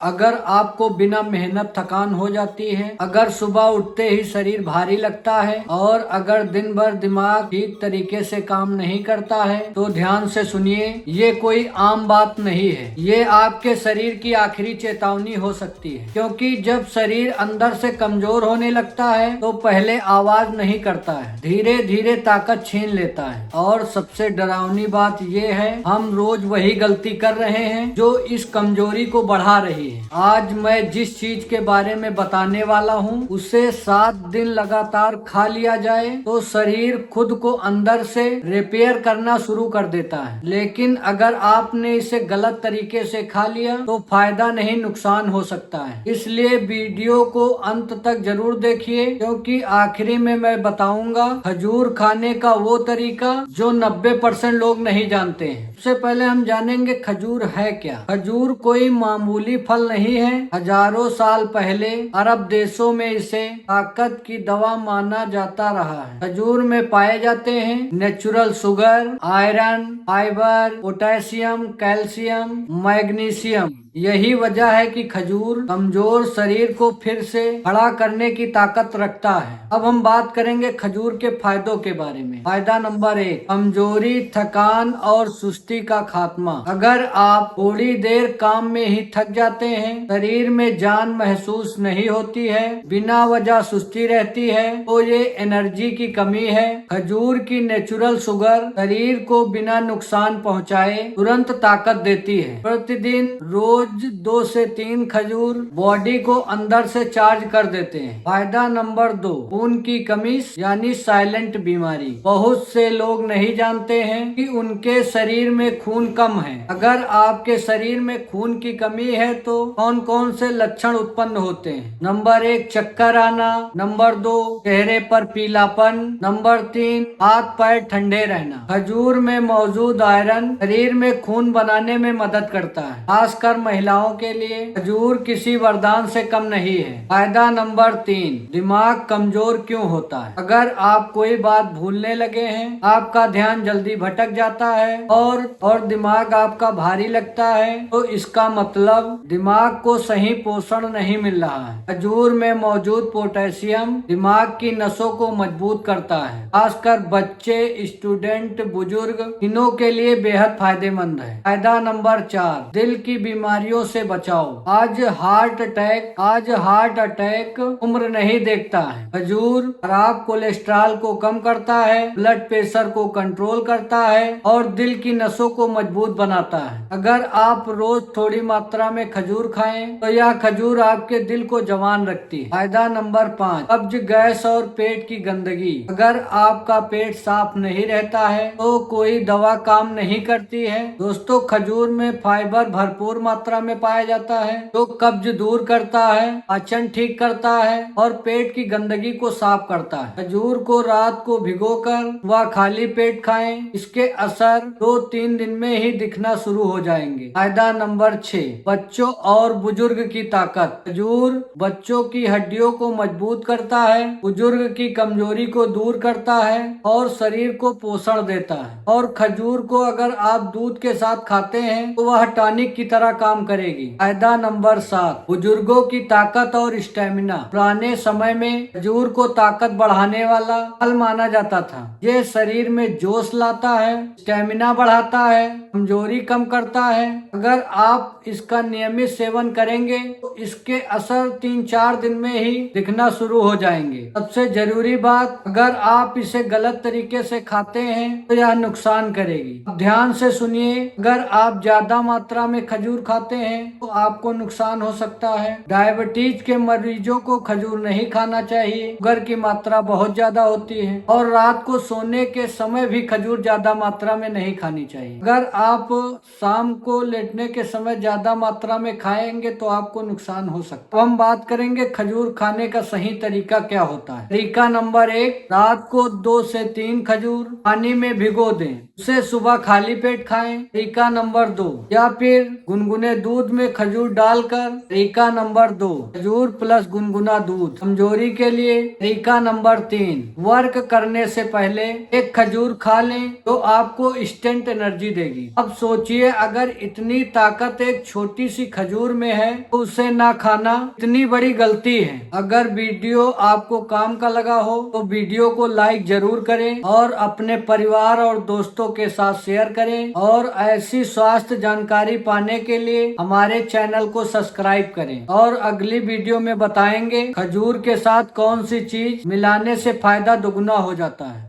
अगर आपको बिना मेहनत थकान हो जाती है, अगर सुबह उठते ही शरीर भारी लगता है और अगर दिन भर दिमाग ठीक तरीके से काम नहीं करता है तो ध्यान से सुनिए, ये कोई आम बात नहीं है। ये आपके शरीर की आखिरी चेतावनी हो सकती है, क्योंकि जब शरीर अंदर से कमजोर होने लगता है तो पहले आवाज नहीं करता है, धीरे धीरे ताकत छीन लेता है। और सबसे डरावनी बात ये है, हम रोज वही गलती कर रहे हैं जो इस कमजोरी को बढ़ा रही है। आज मैं जिस चीज के बारे में बताने वाला हूँ, उसे 7 दिन लगातार खा लिया जाए तो शरीर खुद को अंदर से रिपेयर करना शुरू कर देता है। लेकिन अगर आपने इसे गलत तरीके से खा लिया तो फायदा नहीं, नुकसान हो सकता है। इसलिए वीडियो को अंत तक जरूर देखिए, क्योंकि आखिरी में मैं बताऊंगा खजूर खाने का वो तरीका जो 90% लोग नहीं जानते हैं। सबसे पहले हम जानेंगे खजूर है क्या। खजूर कोई मामूली फल नहीं है। हजारों साल पहले अरब देशों में इसे ताकत की दवा माना जाता रहा है। खजूर में पाए जाते हैं natural sugar, iron, fibre, potassium, calcium, magnesium. यही वजह है कि खजूर कमजोर शरीर को फिर से खड़ा करने की ताकत रखता है। अब हम बात करेंगे खजूर के फायदों के बारे में। फायदा नंबर 1, कमजोरी, थकान और सुस्ती का खात्मा। अगर आप थोड़ी देर काम में ही थक जाते हैं, शरीर में जान महसूस नहीं होती है, बिना वजह सुस्ती रहती है, तो ये एनर्जी की कमी है। खजूर की नेचुरल शुगर शरीर को बिना नुकसान पहुँचाए तुरंत ताकत देती है। प्रतिदिन रोज 2 से 3 खजूर बॉडी को अंदर से चार्ज कर देते हैं। फायदा नंबर 2, खून की कमी यानी साइलेंट बीमारी। बहुत से लोग नहीं जानते हैं कि उनके शरीर में खून कम है। अगर आपके शरीर में खून की कमी है तो कौन कौन से लक्षण उत्पन्न होते हैं? नंबर 1, चक्कर आना। नंबर 2, चेहरे पर पीलापन। नंबर 3, हाथ पैर ठंडे रहना। खजूर में मौजूद आयरन शरीर में खून बनाने में मदद करता है, खासकर महिलाओं के लिए खजूर किसी वरदान से कम नहीं है। फायदा नंबर 3, दिमाग कमजोर क्यों होता है? अगर आप कोई बात भूलने लगे हैं, आपका ध्यान जल्दी भटक जाता है और दिमाग आपका भारी लगता है, तो इसका मतलब दिमाग को सही पोषण नहीं मिल रहा है। खजूर में मौजूद पोटेशियम दिमाग की नसों को मजबूत करता है, खासकर बच्चे, स्टूडेंट, बुजुर्ग, इनों के लिए बेहद फायदेमंद है। फायदा नंबर 4, दिल की बीमारियों से बचाओ। आज हार्ट अटैक उम्र नहीं देखता है। खजूर खराब कोलेस्ट्रॉल को कम करता है, ब्लड प्रेशर को कंट्रोल करता है और दिल की नसों को मजबूत बनाता है। अगर आप रोज थोड़ी मात्रा में खजूर खाएं तो यह खजूर आपके दिल को जवान रखती है। फायदा नंबर 5, कब्ज, गैस और पेट की गंदगी। अगर आपका पेट साफ नहीं रहता है तो कोई दवा काम नहीं करती है। दोस्तों, खजूर में फाइबर भरपूर मात्रा में पाया जाता है, जो कब्ज दूर करता है, पाचन ठीक करता है और पेट की गंदगी को साफ करता है। खजूर को रात को भिगोकर व खाली पेट खाएं। इसके असर 2-3 दिन में ही दिखना शुरू हो जाएंगे। फायदा नंबर 6, बच्चों और बुजुर्ग की ताकत। खजूर बच्चों की हड्डियों को मजबूत करता है, बुजुर्ग की कमजोरी को दूर करता है और शरीर को पोषण देता है। और खजूर को अगर आप दूध के साथ खाते हैं तो वह टॉनिक की तरह काम करेगी। फायदा नंबर 7, बुजुर्गों की ताकत और स्टेमिना। पुराने समय में खजूर को ताकत बढ़ाने वाला फल माना जाता था। ये शरीर में जोश लाता है, स्टेमिना बढ़ाता है, कमजोरी कम करता है। अगर आप इसका नियमित सेवन करेंगे तो इसके असर 3-4 दिन में ही दिखना शुरू हो जाएंगे। सबसे जरूरी बात, अगर आप इसे गलत तरीके से खाते हैं तो यह नुकसान करेगी। ध्यान से सुनिए, अगर आप ज्यादा मात्रा में खजूर खाते हैं तो आपको नुकसान हो सकता है। डायबिटीज के मरीजों को खजूर नहीं खाना चाहिए, शुगर की मात्रा बहुत ज्यादा होती है और रात को सोने के समय भी खजूर ज्यादा मात्रा में नहीं खानी चाहिए। अगर आप शाम को लेटने के समय ज्यादा मात्रा में खाएंगे तो आपको नुकसान हो सकता है। अब हम बात करेंगे खजूर खाने का सही तरीका क्या होता है। तरीका नंबर 1, रात को 2 से 3 खजूर पानी में भिगो दें, उसे सुबह खाली पेट खाएं। तरीका नंबर 2, या फिर गुनगुने दूध में खजूर डालकर। तरीका नंबर 2, खजूर प्लस गुनगुना दूध। कमजोरी के लिए तरीका नंबर 3, वर्क करने से पहले एक खजूर खा लें तो आपको इंस्टेंट एनर्जी देगी। अब सोचिए, अगर इतनी ताकत एक छोटी सी खजूर में है तो उसे ना खाना इतनी बड़ी गलती है। अगर वीडियो आपको काम का लगा हो तो वीडियो को लाइक जरूर करें और अपने परिवार और दोस्तों के साथ शेयर करें, और ऐसी स्वास्थ्य जानकारी पाने के लिए हमारे चैनल को सब्सक्राइब करें। और अगली वीडियो में बताएंगे खजूर के साथ कौन सी चीज मिलाने से फायदा दुगना हो जाता है।